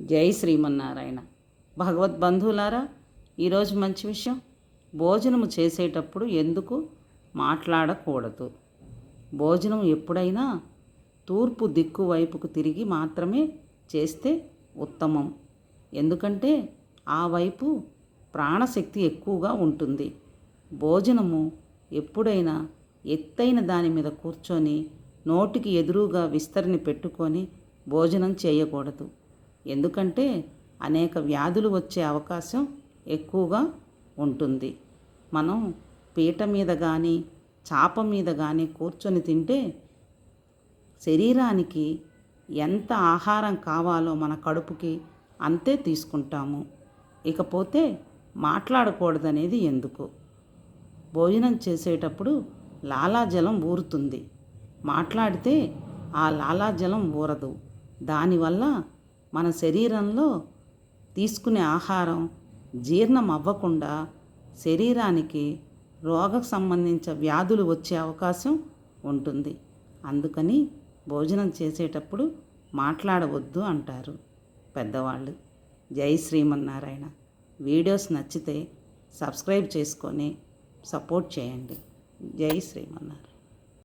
జై శ్రీమన్నారాయణ. భగవద్బంధువులారా, ఈరోజు మంచి విషయం. భోజనము చేసేటప్పుడు ఎందుకు మాట్లాడకూడదు? భోజనం ఎప్పుడైనా తూర్పు దిక్కు వైపుకు తిరిగి మాత్రమే చేస్తే ఉత్తమం. ఎందుకంటే ఆ వైపు ప్రాణశక్తి ఎక్కువగా ఉంటుంది. భోజనము ఎప్పుడైనా ఎత్తైన దాని మీద కూర్చొని నోటికి ఎదురుగా విస్తరిని పెట్టుకొని భోజనం చేయకూడదు. ఎందుకంటే అనేక వ్యాధులు వచ్చే అవకాశం ఎక్కువగా ఉంటుంది. మనం పీట మీద కానీ చాప మీద కానీ కూర్చొని తింటే శరీరానికి ఎంత ఆహారం కావాలో మన కడుపుకి అంతే తీసుకుంటాము. ఇకపోతే మాట్లాడకూడదనేది ఎందుకు? భోజనం చేసేటప్పుడు లాలాజలం ఊరుతుంది. మాట్లాడితే ఆ లాలాజలం ఊరదు. దానివల్ల మన శరీరంలో తీసుకునే ఆహారం జీర్ణం అవ్వకుండా శరీరానికి రోగ సంబంధించిన వ్యాధులు వచ్చే అవకాశం ఉంటుంది. అందుకని భోజనం చేసేటప్పుడు మాట్లాడవద్దు అంటారు పెద్దవాళ్ళు. జై శ్రీమన్నారాయణ. వీడియోస్ నచ్చితే సబ్స్క్రైబ్ చేసుకొని సపోర్ట్ చేయండి. జై శ్రీమన్నారాయణ.